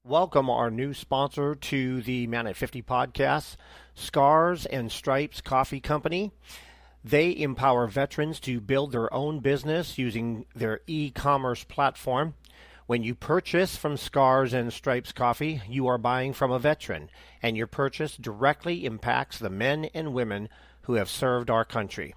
Welcome our new sponsor to the Man at 50 podcast, Scars and Stripes Coffee Company. They empower veterans to build their own business using their e-commerce platform. When you purchase from Scars and Stripes Coffee, you are buying from a veteran, and your purchase directly impacts the men and women who have served our country.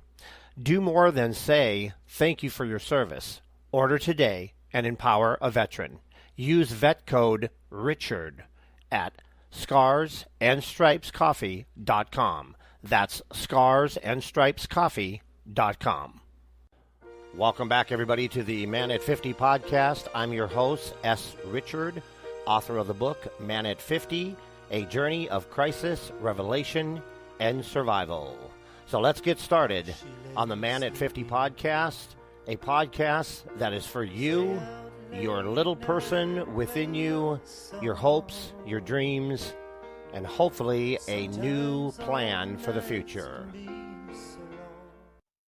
Do more than say, thank you for your service. Order today and empower a veteran. Use vet code Richard at scarsandstripescoffee.com. That's scarsandstripescoffee.com. Welcome back, everybody, to the Man at 50 podcast. I'm your host, S. Richard, author of the book Man at 50, A Journey of Crisis, Revelation, and Survival. So let's get started on the Man at 50 podcast, a podcast that is for you, your little person within you, your hopes, your dreams, and hopefully a new plan for the future.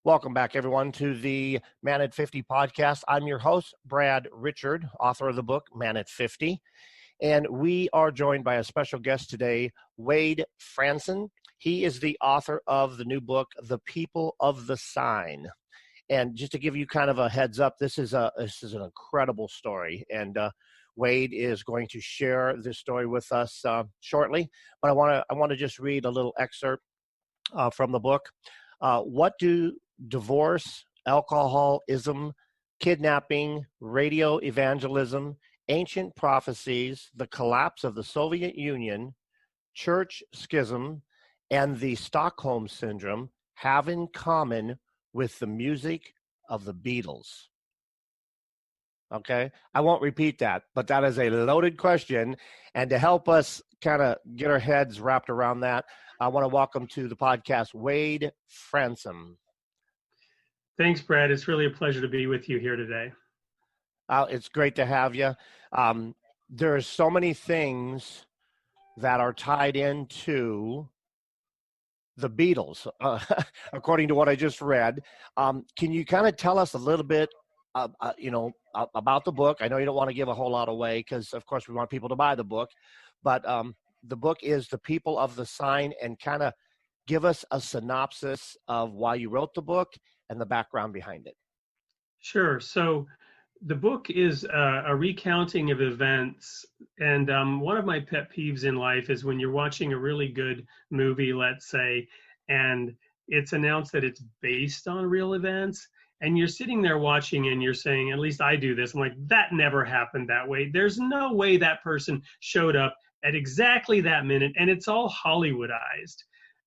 Welcome back, everyone, to the Man at 50 podcast. I'm your host, Brad Richard, author of the book Man at 50. And we are joined by a special guest today, Wade Fransson. He is the author of the new book, The People of the Sign. And just to give you kind of a heads up, this is an incredible story, and Wade is going to share this story with us shortly. But I want to just read a little excerpt from the book. What do divorce, alcoholism, kidnapping, radio evangelism, ancient prophecies, the collapse of the Soviet Union, church schism, and the Stockholm Syndrome have in common with the music of the Beatles? Okay, I won't repeat that, but that is a loaded question. And to help us kind of get our heads wrapped around that, I want to welcome to the podcast Wade Fransson. Thanks, Brad. It's really a pleasure to be with you here today. It's great to have you. There's so many things that are tied into the Beatles, according to what I just read. Can you kind of tell us a little bit, about the book? I know you don't want to give a whole lot away because, of course, we want people to buy the book. But the book is The People of the Sign, and kind of give us a synopsis of why you wrote the book and the background behind it. Sure. So the book is a recounting of events. And one of my pet peeves in life is when you're watching a really good movie, let's say, and it's announced that it's based on real events. And you're sitting there watching and you're saying, at least I do this. I'm like, that never happened that way. There's no way that person showed up at exactly that minute. And it's all Hollywoodized.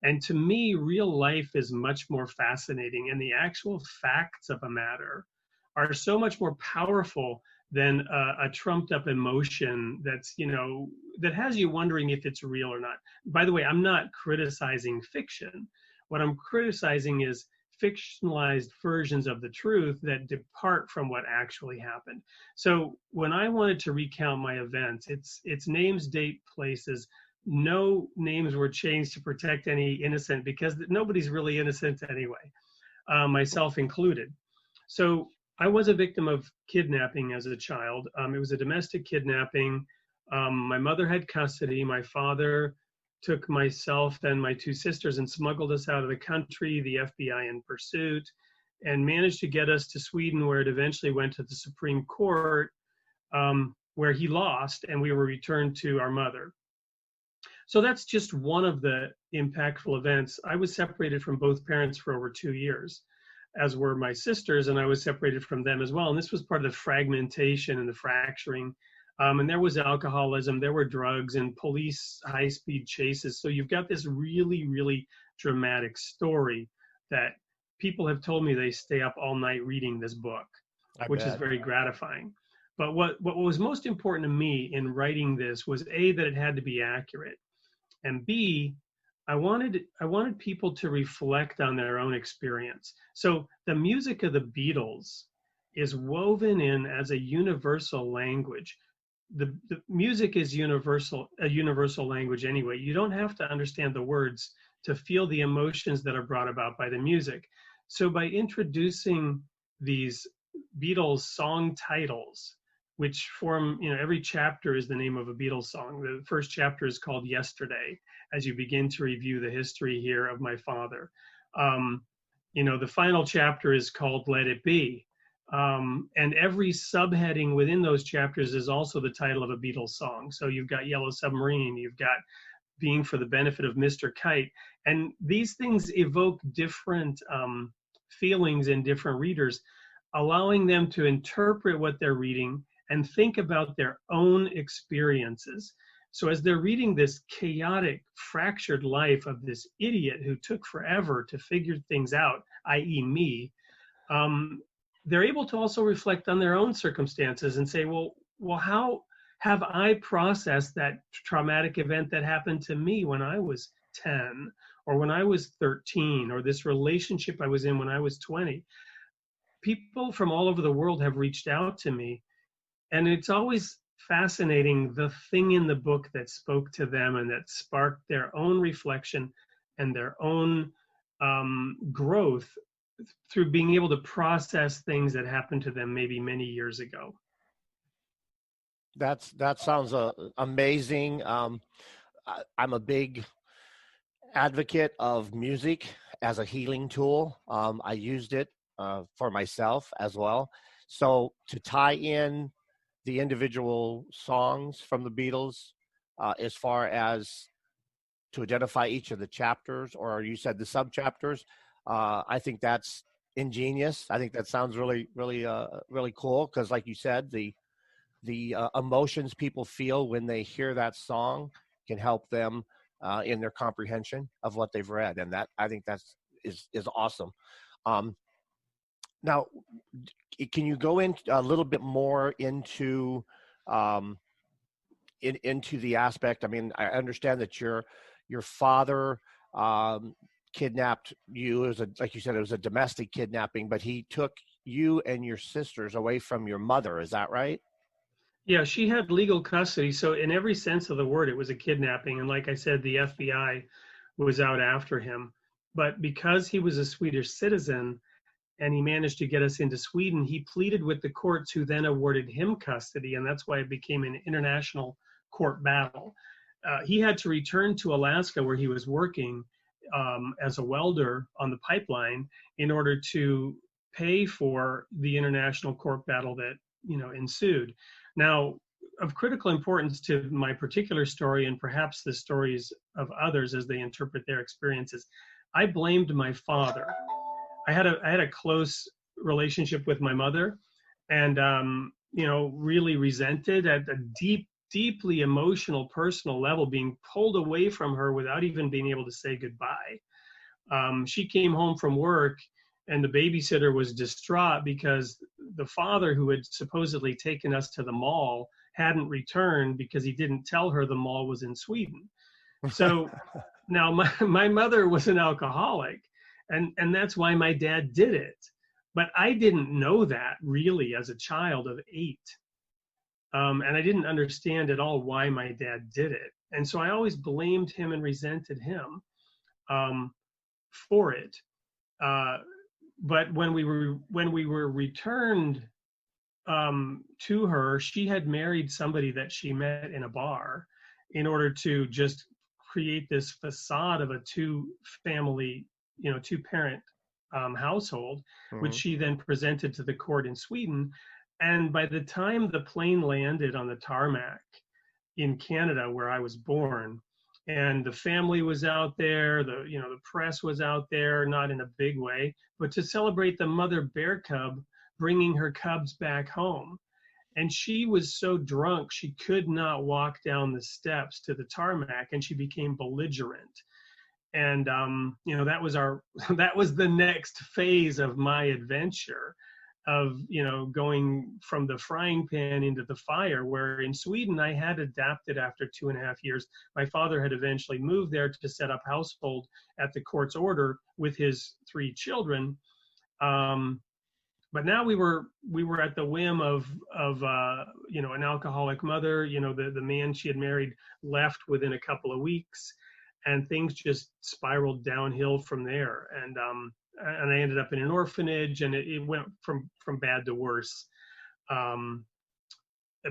And to me, real life is much more fascinating. And the actual facts of a matter are so much more powerful than a trumped up emotion that's, that has you wondering if it's real or not. By the way, I'm not criticizing fiction. What I'm criticizing is fictionalized versions of the truth that depart from what actually happened. So when I wanted to recount my events, it's names, date, places. No names were changed to protect any innocent, because nobody's really innocent anyway, myself included. So I was a victim of kidnapping as a child. It was a domestic kidnapping. My mother had custody. My father took myself and my two sisters and smuggled us out of the country, the FBI in pursuit, and managed to get us to Sweden, where it eventually went to the Supreme Court, where he lost, and we were returned to our mother. So that's just one of the impactful events. I was separated from both parents for over 2 years, as were my sisters, and I was separated from them as well. And this was part of the fragmentation and the fracturing. And there was alcoholism, there were drugs and police high-speed chases. So you've got this really, really dramatic story that people have told me they stay up all night reading this book, which is very gratifying. But what was most important to me in writing this was A, that it had to be accurate, and B, I wanted people to reflect on their own experience. So the music of the Beatles is woven in as a universal language. The music is universal, a universal language anyway. You don't have to understand the words to feel the emotions that are brought about by the music. So by introducing these Beatles song titles which form, every chapter is the name of a Beatles song. The first chapter is called Yesterday, as you begin to review the history here of my father. The final chapter is called Let It Be. And every subheading within those chapters is also the title of a Beatles song. So you've got Yellow Submarine, you've got Being for the Benefit of Mr. Kite. And these things evoke different feelings in different readers, allowing them to interpret what they're reading and think about their own experiences. So as they're reading this chaotic, fractured life of this idiot who took forever to figure things out, i.e. me, they're able to also reflect on their own circumstances and say, well, how have I processed that traumatic event that happened to me when I was 10 or when I was 13, or this relationship I was in when I was 20? People from all over the world have reached out to me, and it's always fascinating the thing in the book that spoke to them and that sparked their own reflection and their own growth through being able to process things that happened to them maybe many years ago. That sounds amazing. I'm a big advocate of music as a healing tool. I used it for myself as well. So to tie in the individual songs from the Beatles, as far as to identify each of the chapters, or you said the sub chapters, I think that's ingenious. I think that sounds really, really, really cool, because, like you said, the emotions people feel when they hear that song can help them in their comprehension of what they've read, and that, I think, is awesome. Now, can you go in a little bit more into um, into the aspect? I mean, I understand that your father kidnapped you. As a, like you said, it was a domestic kidnapping, but he took you and your sisters away from your mother. Is that right? Yeah, she had legal custody. So in every sense of the word, it was a kidnapping. And like I said, the FBI was out after him. But because he was a Swedish citizen and he managed to get us into Sweden, he pleaded with the courts, who then awarded him custody. And that's why it became an international court battle. He had to return to Alaska, where he was working as a welder on the pipeline, in order to pay for the international court battle that ensued. Now, of critical importance to my particular story, and perhaps the stories of others as they interpret their experiences, I blamed my father. I had a close relationship with my mother, and really resented at a deeply emotional, personal level, being pulled away from her without even being able to say goodbye. She came home from work, and the babysitter was distraught because the father, who had supposedly taken us to the mall, hadn't returned because he didn't tell her the mall was in Sweden. So now my mother was an alcoholic, and that's why my dad did it. But I didn't know that really as a child of 8. And I didn't understand at all why my dad did it. And so I always blamed him and resented him for it. But when we were returned to her, she had married somebody that she met in a bar, in order to just create this facade of a two-family, two-parent household, which Mhm. she then presented to the court in Sweden. And by the time the plane landed on the tarmac in Canada, where I was born, and the family was out there, the press was out there, not in a big way, but to celebrate the mother bear cub bringing her cubs back home. And she was so drunk she could not walk down the steps to the tarmac, and she became belligerent. And that was that was the next phase of my adventure, of going from the frying pan into the fire, where in Sweden I had adapted after 2.5 years. My father had eventually moved there to set up household at the court's order with his 3 children. But now we were at the whim of an alcoholic mother. The man she had married left within a couple of weeks, and things just spiraled downhill from there. And I ended up in an orphanage, and it went from bad to worse.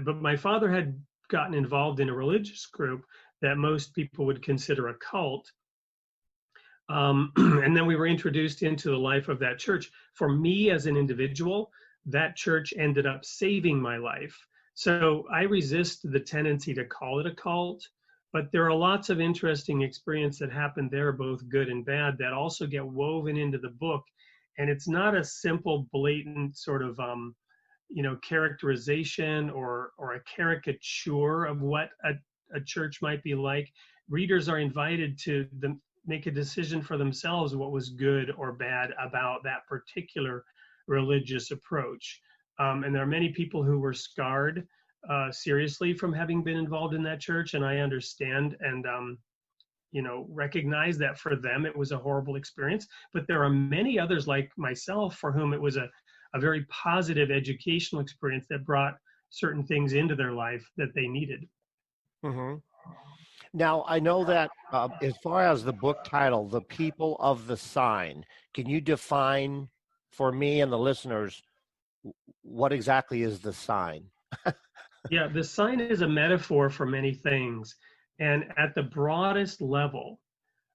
but my father had gotten involved in a religious group that most people would consider a cult. And then we were introduced into the life of that church. For me as an individual, that church ended up saving my life. So I resist the tendency to call it a cult, but there are lots of interesting experiences that happened there, both good and bad, that also get woven into the book. And it's not a simple, blatant sort of characterization or a caricature of what a church might be like. Readers are invited to make a decision for themselves what was good or bad about that particular religious approach. And there are many people who were scarred seriously from having been involved in that church, and I understand and recognize that for them it was a horrible experience. But there are many others like myself for whom it was a very positive educational experience that brought certain things into their life that they needed. Mm-hmm. Now, I know that as far as the book title, The People of the Sign, can you define for me and the listeners what exactly is the sign? Yeah, the sign is a metaphor for many things. And at the broadest level,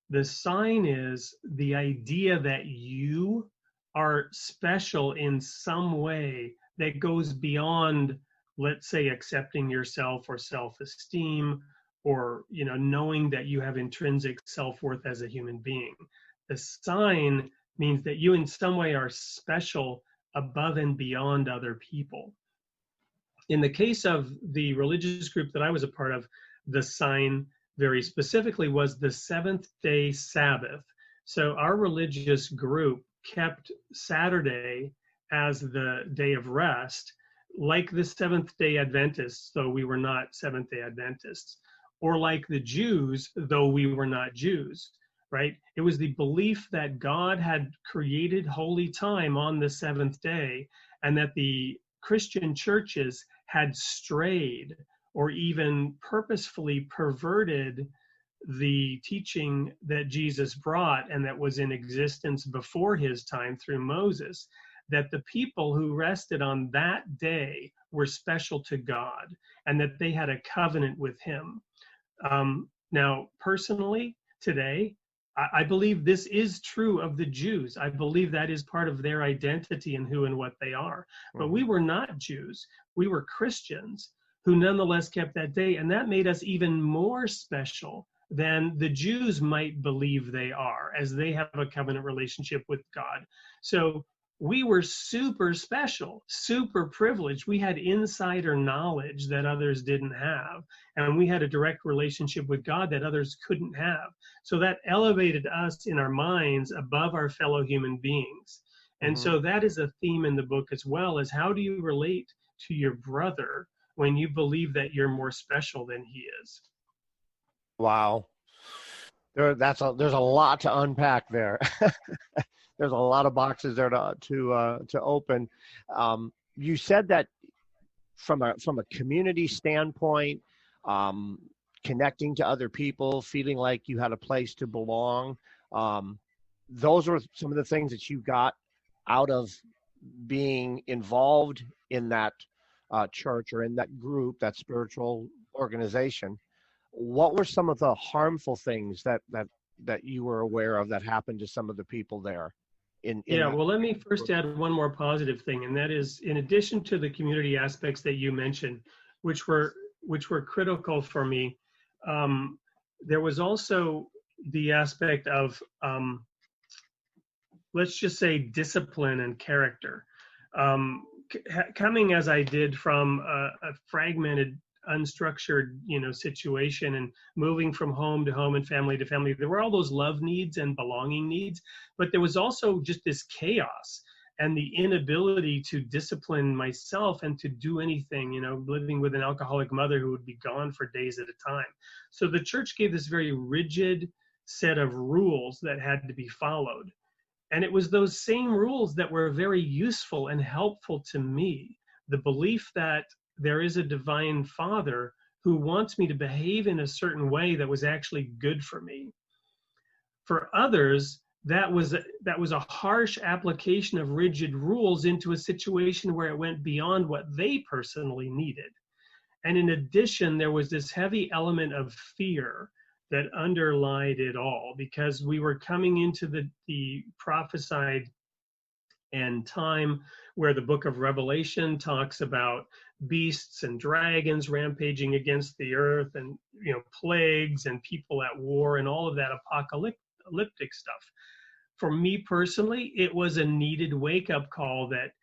the sign is the idea that you are special in some way that goes beyond, let's say, accepting yourself or self-esteem, or knowing that you have intrinsic self-worth as a human being. The sign means that you in some way are special above and beyond other people. In the case of the religious group that I was a part of, the sign very specifically was the seventh-day Sabbath. So our religious group kept Saturday as the day of rest, like the Seventh-day Adventists, though we were not Seventh-day Adventists, or like the Jews, though we were not Jews, right? It was the belief that God had created holy time on the seventh day, and that the Christian churches had strayed or even purposefully perverted the teaching that Jesus brought and that was in existence before his time through Moses, that the people who rested on that day were special to God and that they had a covenant with him. Now, personally, today, I believe this is true of the Jews. I believe that is part of their identity and who and what they are. But we were not Jews. We were Christians who nonetheless kept that day. And that made us even more special than the Jews might believe they are, as they have a covenant relationship with God. So we were super special, super privileged. We had insider knowledge that others didn't have. And we had a direct relationship with God that others couldn't have. So that elevated us in our minds above our fellow human beings. And so that is a theme in the book as well, as how do you relate to your brother when you believe that you're more special than he is? Wow. There's a lot to unpack there. There's a lot of boxes there to open. You said that from a community standpoint, connecting to other people, feeling like you had a place to belong. Those were some of the things that you got out of being involved in that church or in that group, that spiritual organization. What were some of the harmful things that you were aware of that happened to some of the people there? Well, let me first add one more positive thing, and that is, in addition to the community aspects that you mentioned, which were critical for me, there was also the aspect of, let's just say, discipline and character. Coming as I did from a fragmented, unstructured, situation, and moving from home to home and family to family, there were all those love needs and belonging needs, but there was also just this chaos and the inability to discipline myself and to do anything, living with an alcoholic mother who would be gone for days at a time. So the church gave this very rigid set of rules that had to be followed. And it was those same rules that were very useful and helpful to me. The belief that there is a divine Father who wants me to behave in a certain way that was actually good for me. For others, that was a harsh application of rigid rules into a situation where it went beyond what they personally needed. And in addition, there was this heavy element of fear that underlied it all, because we were coming into the prophesied end time, where the book of Revelation talks about beasts and dragons rampaging against the earth, and plagues and people at war and all of that apocalyptic stuff. For me personally, it was a needed wake-up call that,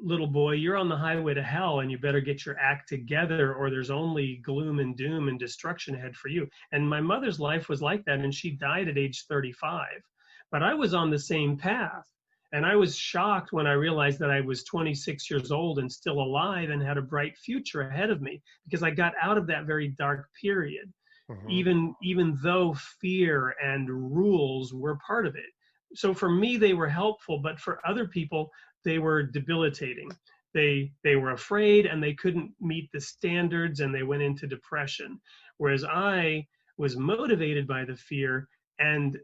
little boy, you're on the highway to hell, and you better get your act together, or there's only gloom and doom and destruction ahead for you. And my mother's life was like that, and she died at age 35. But I was on the same path. And I was shocked when I realized that I was 26 years old and still alive and had a bright future ahead of me, because I got out of that very dark period, even though fear and rules were part of it. So for me, they were helpful, but for other people, they were debilitating. They were afraid, and they couldn't meet the standards, and they went into depression. Whereas I was motivated by the fear and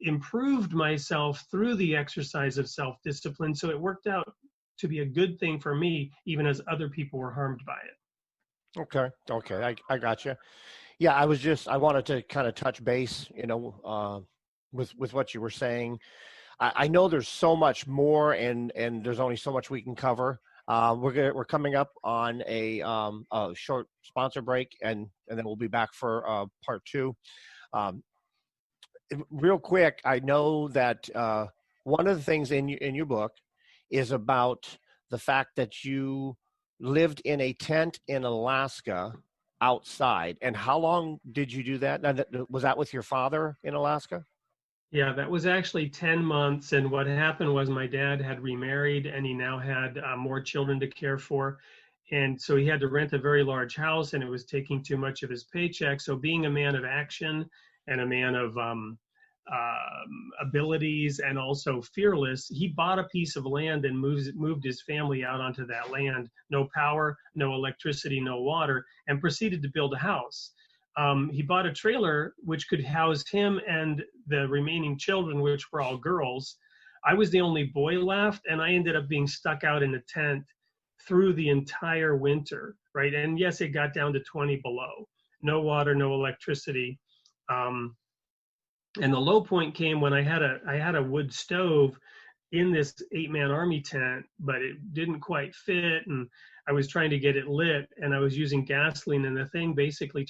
improved myself through the exercise of self-discipline. So it worked out to be a good thing for me, even as other people were harmed by it. Okay. I got you. Yeah, I wanted to kind of touch base, with what you were saying. I know there's so much more, and there's only so much we can cover. We're coming up on a short sponsor break, and then we'll be back for part two. Real quick, I know that one of the things in your book is about the fact that you lived in a tent in Alaska outside. And how long did you do that? Was that with your father in Alaska? Yeah, that was actually 10 months. And what happened was my dad had remarried, and he now had more children to care for. And so he had to rent a very large house, and it was taking too much of his paycheck. So being a man of action and a man of abilities, and also fearless, he bought a piece of land and moved his family out onto that land. No power, no electricity, no water, and proceeded to build a house. He bought a trailer which could house him and the remaining children, which were all girls. I was the only boy left, and I ended up being stuck out in a tent through the entire winter, right? And yes, it got down to 20 below. No water, no electricity. And the low point came when I had a wood stove in this 8-man army tent, but it didn't quite fit, and I was trying to get it lit, and I was using gasoline, and the thing basically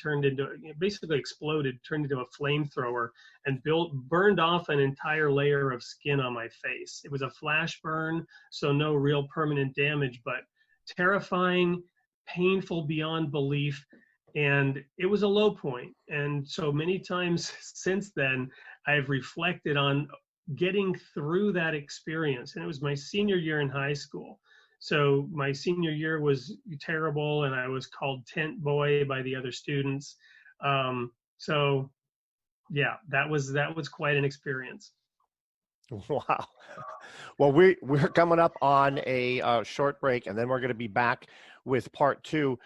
exploded, turned into a flamethrower, and burned off an entire layer of skin on my face. It was a flash burn, so no real permanent damage, but terrifying, painful beyond belief. And it was a low point. And so many times since then, I've reflected on getting through that experience. And it was my senior year in high school. So my senior year was terrible, and I was called tent boy by the other students. So yeah, that was quite an experience. Wow. Well, we're coming up on a short break, and then we're going to be back with part two.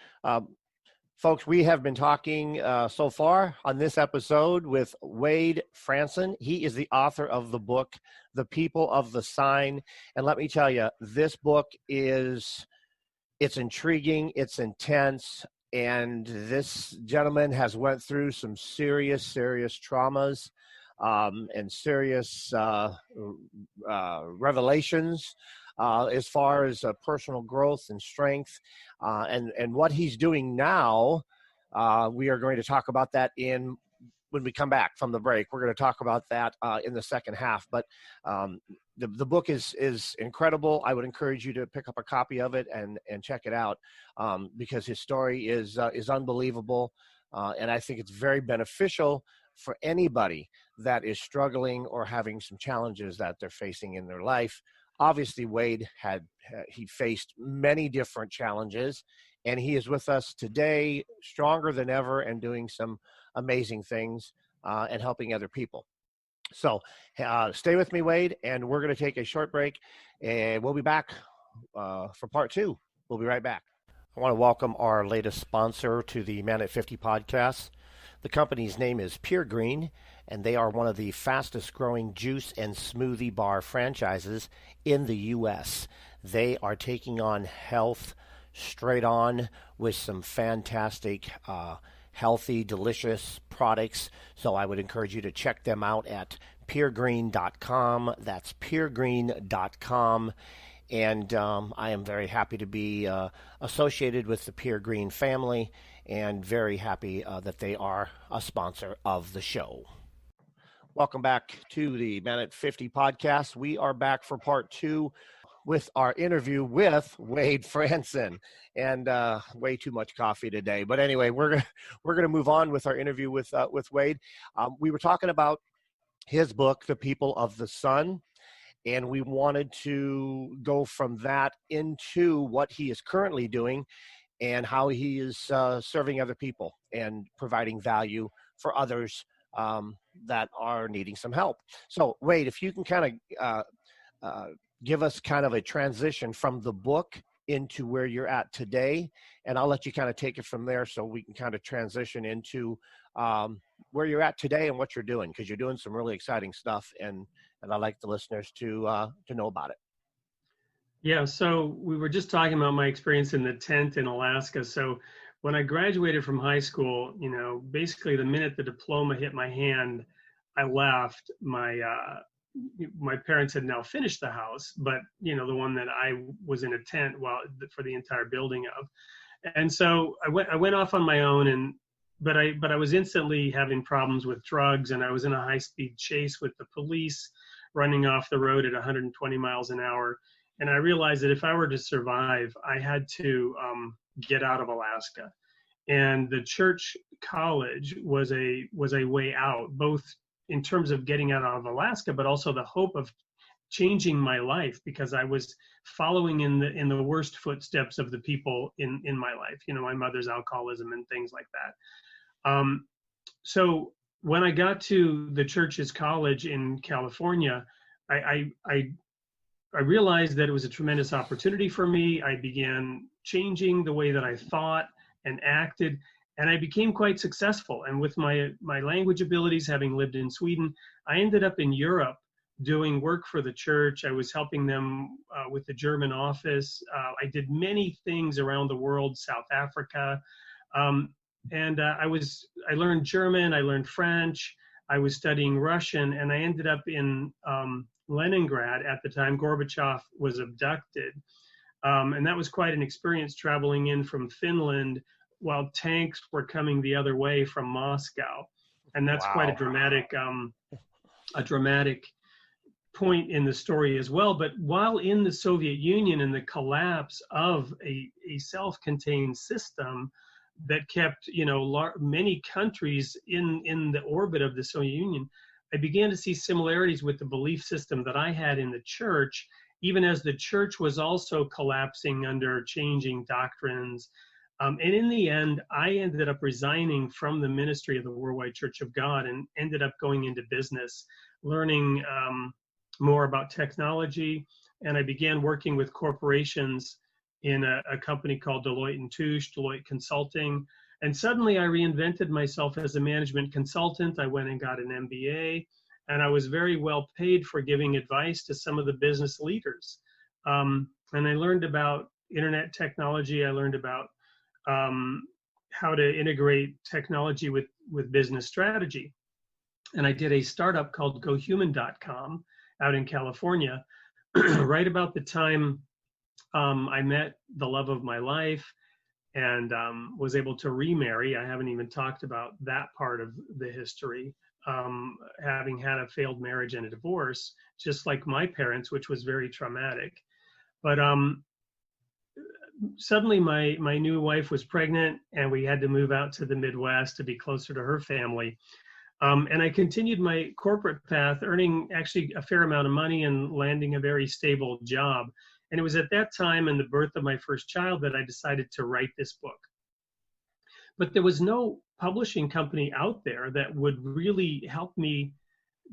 Folks, we have been talking so far on this episode with Wade Fransson. He is the author of the book, The People of the Sign. And let me tell you, this book it's intriguing, it's intense, and this gentleman has went through some serious traumas and serious revelations as far as personal growth and strength, and what he's doing now. We are going to talk about that when we come back from the break. We're going to talk about that in the second half. But the book is incredible. I would encourage you to pick up a copy of it and check it out, because his story is unbelievable, and I think it's very beneficial for anybody that is struggling or having some challenges that they're facing in their life. Obviously, Wade he faced many different challenges, and he is with us today, stronger than ever, and doing some amazing things and helping other people. So stay with me, Wade, and we're going to take a short break, and we'll be back for part two. We'll be right back. I want to welcome our latest sponsor to the Man at 50 podcast. The company's name is Pure Green, and they are one of the fastest growing juice and smoothie bar franchises in the U.S. They are taking on health straight on with some fantastic, healthy, delicious products. So I would encourage you to check them out at puregreen.com. That's puregreen.com. And I am very happy to be associated with the Pure Green family, and very happy that they are a sponsor of the show. Welcome back to the Man at 50 podcast. We are back for part 2 with our interview with Wade Fransson, and way too much coffee today. But anyway, we're gonna move on with our interview with Wade. We were talking about his book, The People of the Sun, and we wanted to go from that into what he is currently doing and how he is serving other people and providing value for others that are needing some help. So, Wade, if you can kind of give us kind of a transition from the book into where you're at today, and I'll let you kind of take it from there so we can kind of transition into where you're at today and what you're doing, because you're doing some really exciting stuff, and I'd like the listeners to know about it. Yeah, so we were just talking about my experience in the tent in Alaska. So when I graduated from high school, basically the minute the diploma hit my hand, I left. My parents had now finished the house, but the one that I was in a tent for the entire building of. And so I went off on my own, but I was instantly having problems with drugs, and I was in a high-speed chase with the police, running off the road at 120 miles an hour. And I realized that if I were to survive, I had to get out of Alaska. And the church college was a way out, both in terms of getting out of Alaska, but also the hope of changing my life, because I was following in the worst footsteps of the people in my life, my mother's alcoholism and things like that. So when I got to the church's college in California, I realized that it was a tremendous opportunity for me. I began changing the way that I thought and acted, and I became quite successful. And with my language abilities, having lived in Sweden, I ended up in Europe doing work for the church. I was helping them with the German office. I did many things around the world, South Africa. And I learned German, I learned French, I was studying Russian, and I ended up in Leningrad at the time Gorbachev was abducted. And that was quite an experience, traveling in from Finland while tanks were coming the other way from Moscow. And that's quite a dramatic point in the story as well. But while in the Soviet Union and the collapse of a self-contained system that kept many countries in the orbit of the Soviet Union, I began to see similarities with the belief system that I had in the church, even as the church was also collapsing under changing doctrines. And in the end, I ended up resigning from the ministry of the Worldwide Church of God and ended up going into business, learning more about technology. And I began working with corporations in a company called Deloitte & Touche, Deloitte Consulting. And suddenly I reinvented myself as a management consultant. I went and got an MBA, and I was very well paid for giving advice to some of the business leaders. And I learned about internet technology. I learned about how to integrate technology with business strategy. And I did a startup called GoHuman.com out in California, right about the time I met the love of my life and was able to remarry. I haven't even talked about that part of the history, having had a failed marriage and a divorce, just like my parents, which was very traumatic. But suddenly my new wife was pregnant, and we had to move out to the Midwest to be closer to her family. And I continued my corporate path, earning actually a fair amount of money and landing a very stable job. And it was at that time and the birth of my first child that I decided to write this book. But there was no publishing company out there that would really help me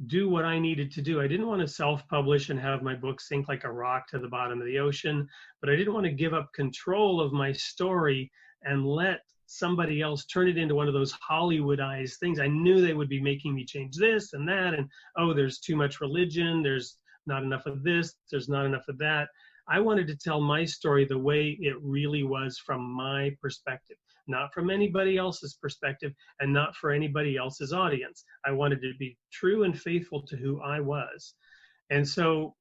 do what I needed to do. I didn't want to self-publish and have my book sink like a rock to the bottom of the ocean, but I didn't want to give up control of my story and let somebody else turn it into one of those Hollywoodized things. I knew they would be making me change this and that, and there's too much religion, there's not enough of this, there's not enough of that. I wanted to tell my story the way it really was from my perspective, not from anybody else's perspective and not for anybody else's audience. I wanted to be true and faithful to who I was. And so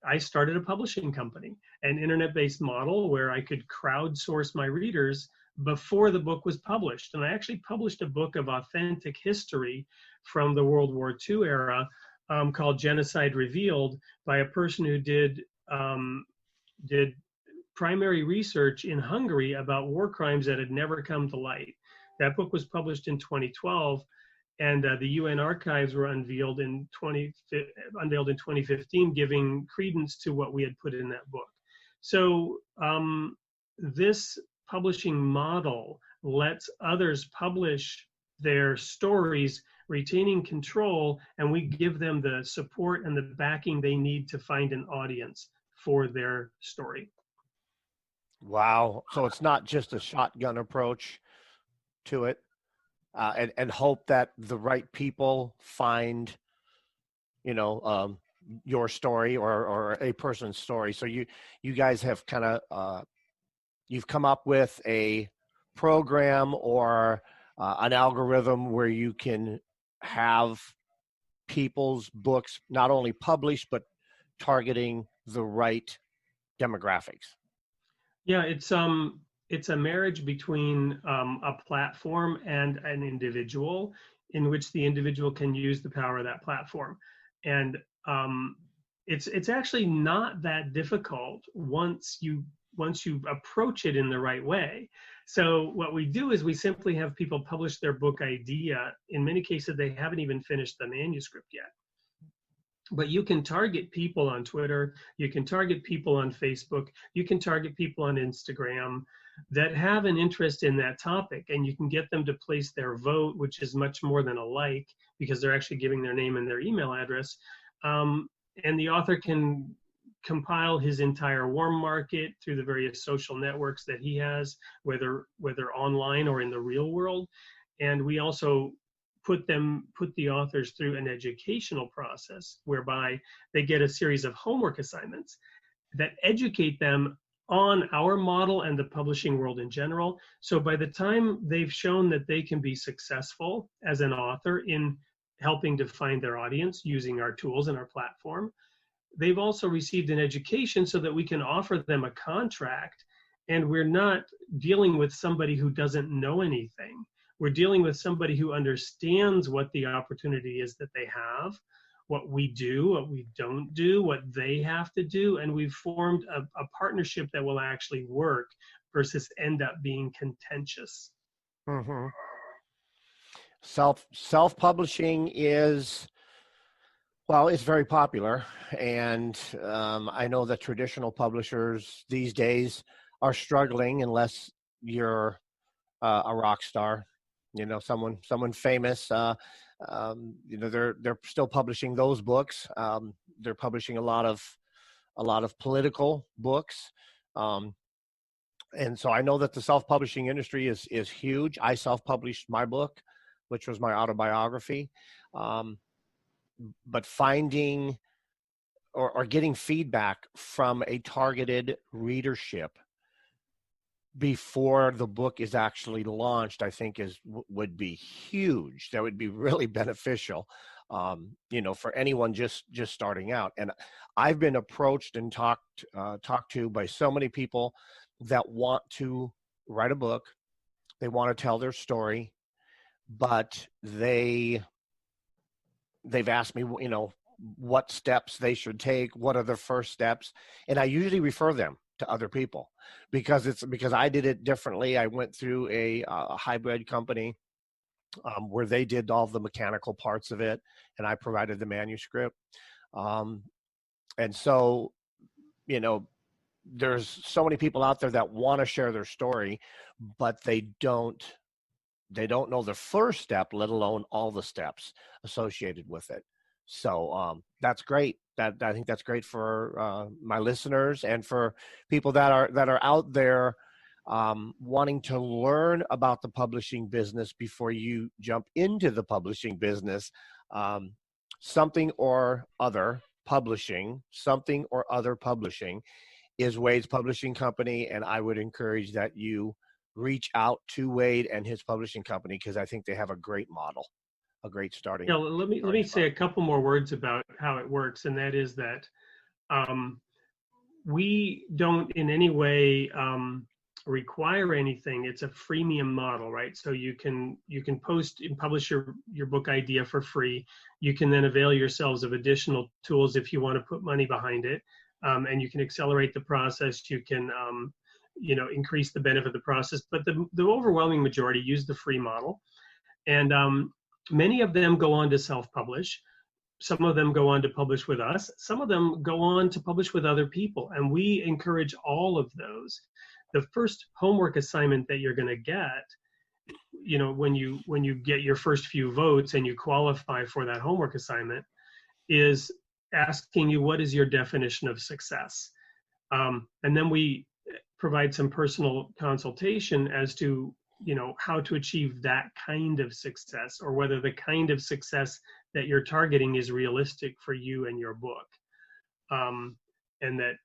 I started a publishing company, an internet-based model where I could crowdsource my readers before the book was published. And I actually published a book of authentic history from the World War II era called Genocide Revealed by a person who did primary research in Hungary about war crimes that had never come to light. That book was published in 2012, and the UN archives were unveiled in 2015, giving credence to what we had put in that book. So this publishing model lets others publish their stories, retaining control, and we give them the support and the backing they need to find an audience for their story. Wow. So it's not just a shotgun approach to it, and hope that the right people find, your story or a person's story. So you guys have kind of, you've come up with a program or an algorithm where you can have people's books not only published, but targeting the right demographics. Yeah, it's a marriage between a platform and an individual, in which the individual can use the power of that platform, and it's actually not that difficult once you approach it in the right way. So what we do is we simply have people publish their book idea. In many cases, they haven't even finished the manuscript yet. But you can target people on Twitter, you can target people on Facebook, you can target people on Instagram that have an interest in that topic, and you can get them to place their vote, which is much more than a like, because they're actually giving their name and their email address. And the author can compile his entire warm market through the various social networks that he has, whether online or in the real world. And we also put the authors through an educational process whereby they get a series of homework assignments that educate them on our model and the publishing world in general. So by the time they've shown that they can be successful as an author in helping to find their audience using our tools and our platform, they've also received an education so that we can offer them a contract, and we're not dealing with somebody who doesn't know anything. We're dealing with somebody who understands what the opportunity is that they have, what we do, what we don't do, what they have to do, and we've formed a partnership that will actually work versus end up being contentious. Mm-hmm. Self-publishing is, well, it's very popular, and I know that traditional publishers these days are struggling unless you're a rock star, someone famous. They're still publishing those books. They're publishing a lot of political books, and so I know that the self-publishing industry is huge. I self-published my book, which was my autobiography. But finding or getting feedback from a targeted readership before the book is actually launched, I think would be huge. That would be really beneficial, for anyone just starting out. And I've been approached and talked to by so many people that want to write a book. They want to tell their story, but they've asked me, what steps they should take, what are the first steps, and I usually refer them to other people because I did it differently. I went through a hybrid company where they did all the mechanical parts of it, and I provided the manuscript. And so, there's so many people out there that want to share their story, but they don't know the first step, let alone all the steps associated with it. So that's great. I think that's great for my listeners and for people that are out there wanting to learn about the publishing business before you jump into the publishing business. Something or other publishing is Wade's publishing company, and I would encourage that you reach out to Wade and his publishing company, because I think they have a great model, a great starting Yeah, let me spot. say a couple more words about how it works, and that is that um, we don't in any way require anything. It's a freemium model, right? So you can post and publish your book idea for free. You can then avail yourselves of additional tools if you want to put money behind it, and you can accelerate the process. You can increase the benefit of the process, but the overwhelming majority use the free model, and many of them go on to self-publish. Some of them go on to publish with us. Some of them go on to publish with other people, and we encourage all of those. The first homework assignment that you're going to get, when you get your first few votes and you qualify for that homework assignment, is asking you, what is your definition of success? And then we provide some personal consultation as to how to achieve that kind of success, or whether the kind of success that you're targeting is realistic for you and your book, and that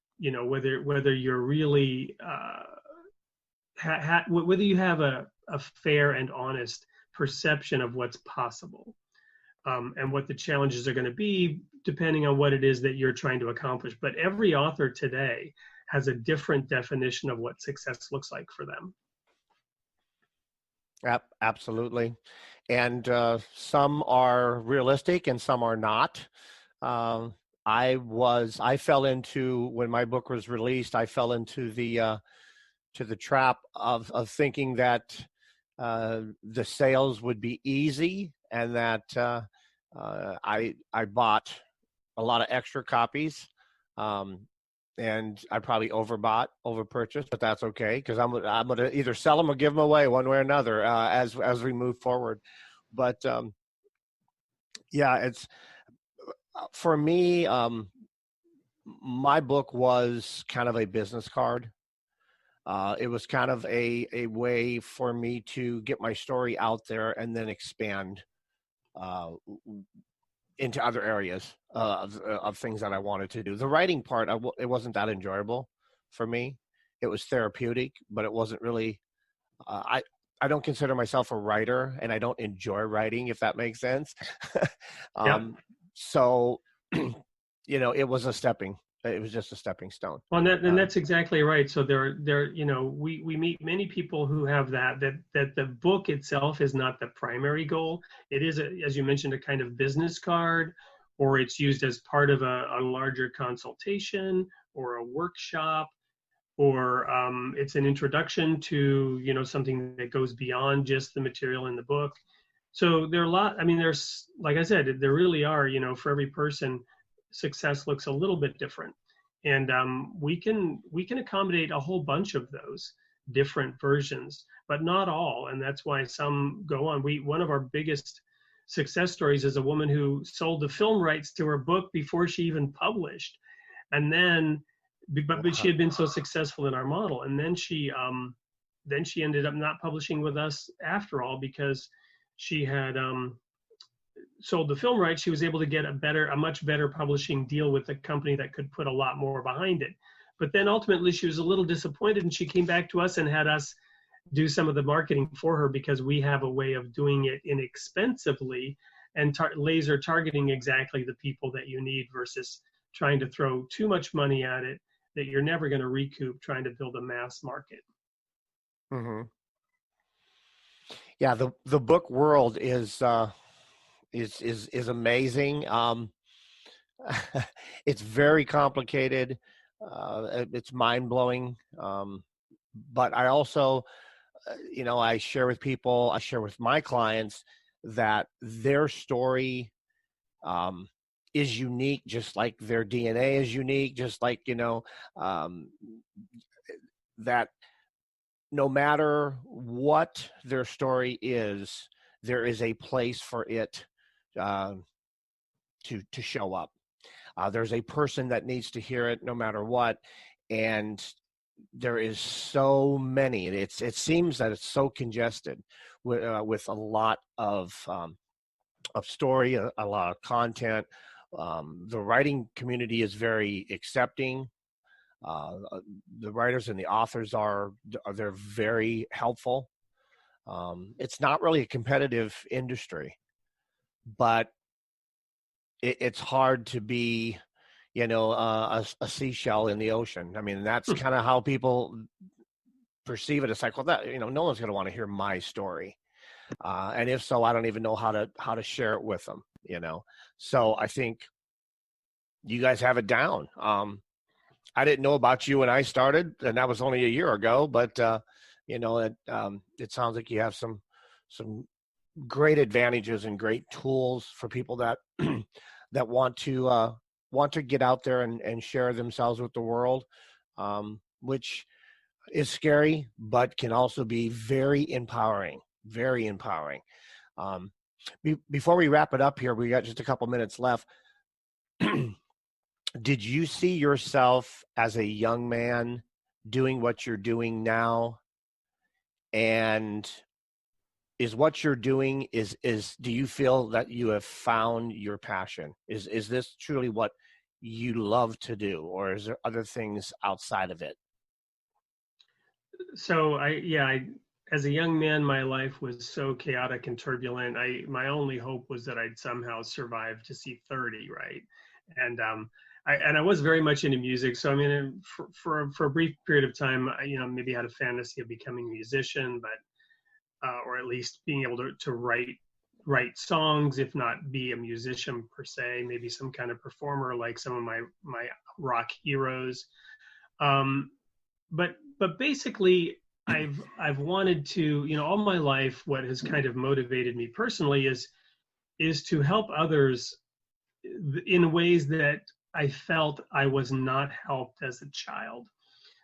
whether you're really whether you have a fair and honest perception of what's possible, and what the challenges are going to be depending on what it is that you're trying to accomplish. But every author today has a different definition of what success looks like for them. Absolutely. And some are realistic and some are not. I fell into, when my book was released, I fell into the trap of thinking that the sales would be easy, and that I bought a lot of extra copies. And I probably overpurchased, but that's okay, because I'm gonna either sell them or give them away, one way or another, as we move forward. But yeah, it's for me. My book was kind of a business card. It was kind of a way for me to get my story out there and then expand into other areas of things that I wanted to do. The writing part, it wasn't that enjoyable for me. It was therapeutic, but it wasn't really. I don't consider myself a writer, and I don't enjoy writing, if that makes sense. Yeah. So, it was It was just a stepping stone. Well, and that's exactly right. So we meet many people who have that the book itself is not the primary goal. It is, as you mentioned, a kind of business card, or it's used as part of a larger consultation or a workshop, or it's an introduction to something that goes beyond just the material in the book. So there are a lot. I mean, there's, like I said, there really are. For every person, success looks a little bit different. And we can accommodate a whole bunch of those different versions, but not all. And that's why some go on. One of our biggest success stories is a woman who sold the film rights to her book before she even published, and then, but she had been so successful in our model, and then she ended up not publishing with us after all, because she had sold the film rights. She was able to get a much better publishing deal with a company that could put a lot more behind it. But then ultimately she was a little disappointed, and she came back to us and had us do some of the marketing for her, because we have a way of doing it inexpensively and laser targeting exactly the people that you need, versus trying to throw too much money at it that you're never going to recoup trying to build a mass market. Mm-hmm. Yeah, the book world is amazing. It's very complicated. It's mind blowing. But I also, I share with my clients that their story is unique, just like their DNA is unique, just like, that no matter what their story is, there is a place for it to show up. There's a person that needs to hear it no matter what, and there is so many. It seems that it's so congested with a lot of story, a lot of content. The writing community is very accepting The writers and the authors they're very helpful. It's not really a competitive industry, but it's hard to be, a seashell in the ocean. I mean, that's kind of how people perceive it. It's like, well, that, no one's going to want to hear my story. And if so, I don't even know how to share it with them, So I think you guys have it down. I didn't know about you when I started, and that was only a year ago, but it sounds like you have some great advantages and great tools for people that that want to get out there and share themselves with the world, which is scary, but can also be very empowering. Very empowering. Before we wrap it up here, we got just a couple minutes left. Did you see yourself as a young man doing what you're doing now? And is what you're doing do you feel that you have found your passion? Is this truly what you love to do, or is there other things outside of it? So as a young man, my life was so chaotic and turbulent. My only hope was that I'd somehow survive to see 30, right? And I was very much into music. So I mean, for a brief period of time, maybe had a fantasy of becoming a musician, but or at least being able to write songs, if not be a musician per se, maybe some kind of performer like some of my rock heroes. But basically, I've wanted to, all my life, what has kind of motivated me personally is to help others in ways that I felt I was not helped as a child.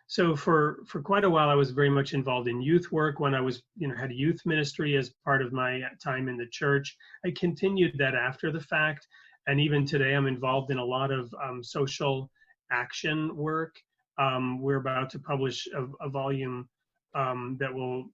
So for quite a while, I was very much involved in youth work. When I was, had a youth ministry as part of my time in the church, I continued that after the fact. And even today, I'm involved in a lot of social action work. We're about to publish a volume that will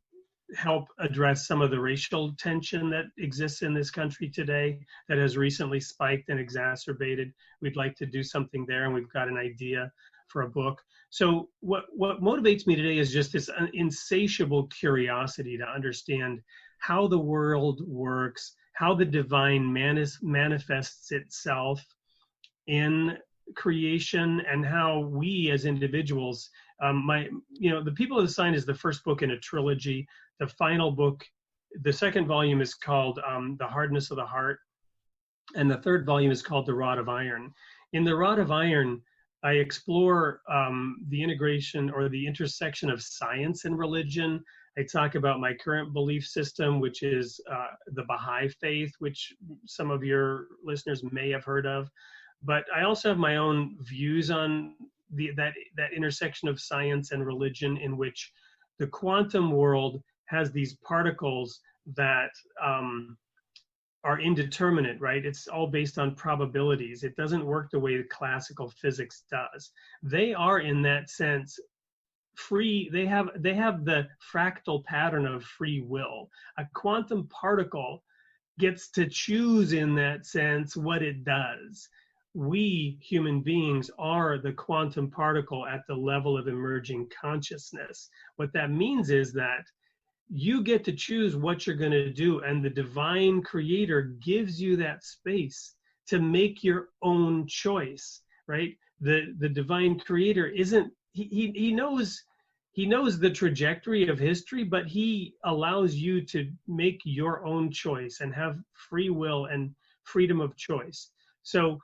help address some of the racial tension that exists in this country today that has recently spiked and exacerbated. We'd like to do something there, and we've got an idea for a book. So what motivates me today is just this insatiable curiosity to understand how the world works, how the divine manifests itself in creation, and how we as individuals, The People of the Sign is the first book in a trilogy. The final book, the second volume is called The Hardness of the Heart, and the third volume is called The Rod of Iron. In The Rod of Iron, I explore the integration or the intersection of science and religion. I talk about my current belief system, which is the Baha'i faith, which some of your listeners may have heard of. But I also have my own views on that intersection of science and religion, in which the quantum world has these particles that are indeterminate, right? It's all based on probabilities. It doesn't work the way classical physics does. They are, in that sense, free. They have the fractal pattern of free will. A quantum particle gets to choose, in that sense, what it does. We human beings are the quantum particle at the level of emerging consciousness. What that means is that you get to choose what you're going to do, and the divine creator gives you that space to make your own choice, right? The divine creator isn't, he knows the trajectory of history, but he allows you to make your own choice and have free will and freedom of choice. So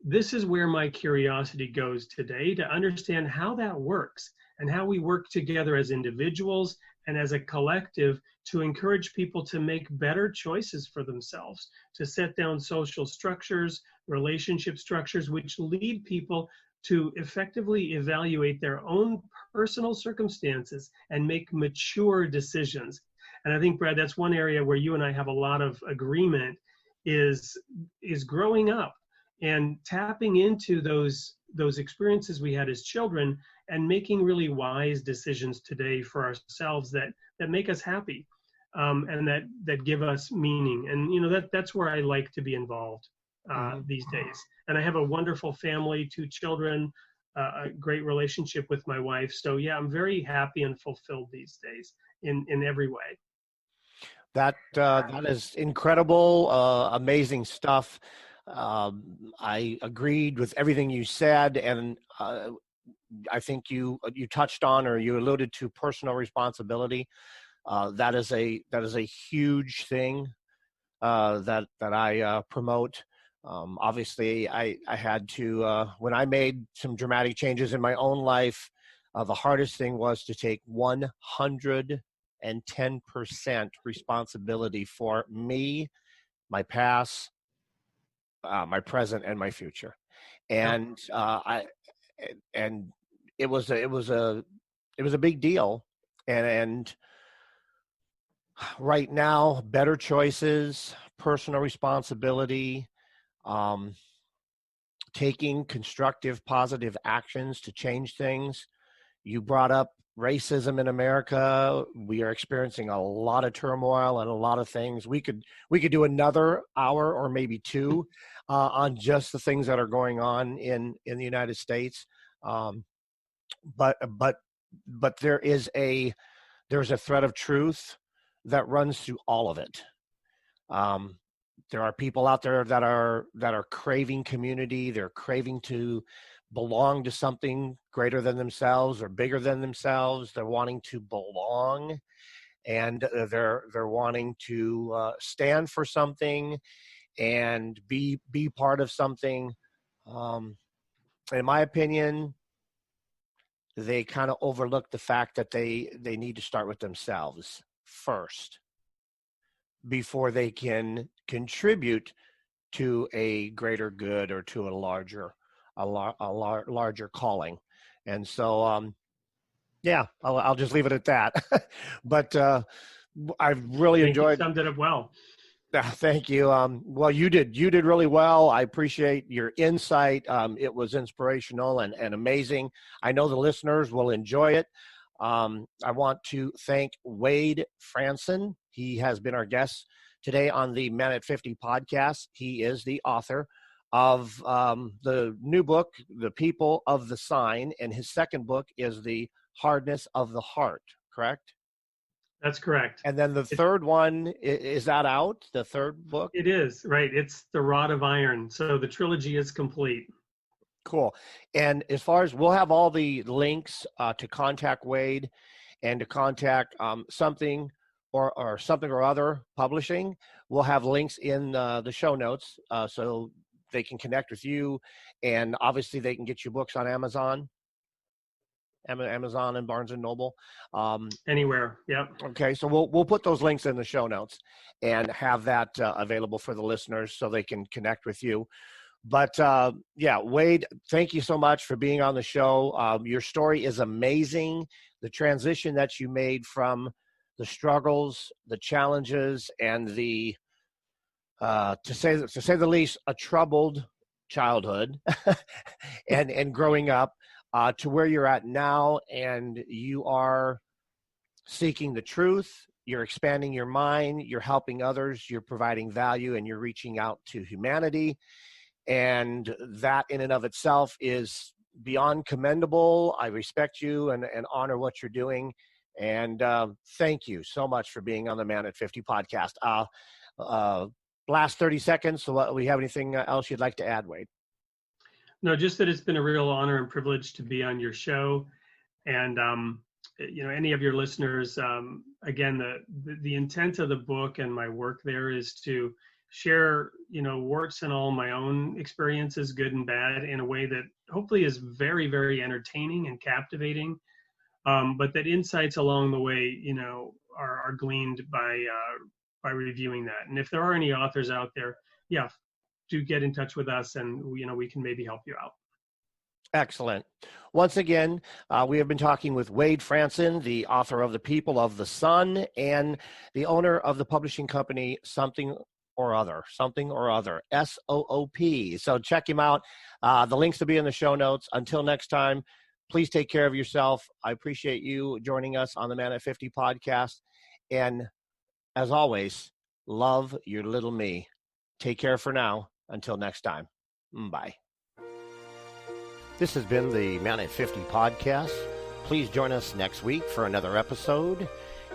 this is where my curiosity goes today, to understand how that works and how we work together as individuals and as a collective to encourage people to make better choices for themselves, to set down social structures, relationship structures, which lead people to effectively evaluate their own personal circumstances and make mature decisions. And I think, Brad, that's one area where you and I have a lot of agreement, is growing up and tapping into those experiences we had as children and making really wise decisions today for ourselves that make us happy, and that give us meaning. And that's where I like to be involved these days. And I have a wonderful family, 2 children, a great relationship with my wife. So yeah, I'm very happy and fulfilled these days in every way. That is incredible, amazing stuff. I agreed with everything you said, and I think you touched on, or you alluded to, personal responsibility. That is a huge thing that I promote. Obviously, I had to when I made some dramatic changes in my own life. The hardest thing was to take 110% responsibility for me, my past, my present, and my future. Yep. And and it was a big deal. And right now, better choices, personal responsibility, um, taking constructive, positive actions to change things. You brought up racism in America. We are experiencing a lot of turmoil and a lot of things. We could do another hour or maybe two on just the things that are going on in the United States. Um, but there's a thread of truth that runs through all of it. Um, there are people out there that are craving community. They're craving to belong to something greater than themselves or bigger than themselves. They're wanting to belong, and they're wanting to stand for something and be part of something. Um, in my opinion, they kind of overlook the fact that they need to start with themselves first before they can contribute to a greater good or to a larger calling. And so yeah, I'll just leave it at that. But I've really I think you enjoyed. summed it up well. Thank you. Well, you did really well. I appreciate your insight. It was inspirational and amazing. I know the listeners will enjoy it. I want to thank Wade Fransson. He has been our guest today on the Man at 50 podcast. He is the author of the new book, The People of the Sign, and his second book is The Hardness of the Heart, correct? That's correct. And then the third one, is that out? The third book? It is, right. It's The Rod of Iron. So the trilogy is complete. Cool. And as far as, we'll have all the links to contact Wade and to contact something or something or other publishing. We'll have links in the show notes so they can connect with you, and obviously they can get your books on Amazon and Barnes and Noble. Anywhere. Yep. Okay, so we'll put those links in the show notes and have that available for the listeners so they can connect with you. But yeah, Wade, thank you so much for being on the show. Your story is amazing. The transition that you made from the struggles, the challenges, and the to say the least, a troubled childhood, and growing up to where you're at now, and you are seeking the truth. You're expanding your mind. You're helping others. You're providing value, and you're reaching out to humanity. And that in and of itself is beyond commendable. I respect you and honor what you're doing. And thank you so much for being on the Man at 50 podcast. Last 30 seconds. So we have anything else you'd like to add, Wade? No, just that it's been a real honor and privilege to be on your show. And, any of your listeners, again, the intent of the book and my work there is to share, warts and all my own experiences, good and bad, in a way that hopefully is very, very entertaining and captivating. But that insights along the way, are gleaned by reviewing that. And if there are any authors out there, yeah, do get in touch with us, and we can maybe help you out. Excellent. Once again, we have been talking with Wade Fransson, the author of The People of the Sun and the owner of the publishing company Something or Other, SOOP. So check him out. The links will be in the show notes. Until next time, please take care of yourself. I appreciate you joining us on the Man at 50 podcast. And as always, love your little me. Take care for now. Until next time. Bye. This has been the Man at 50 podcast. Please join us next week for another episode.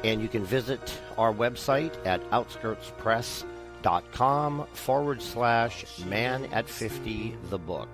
And you can visit our website at outskirtspress.com/Man at 50 the book.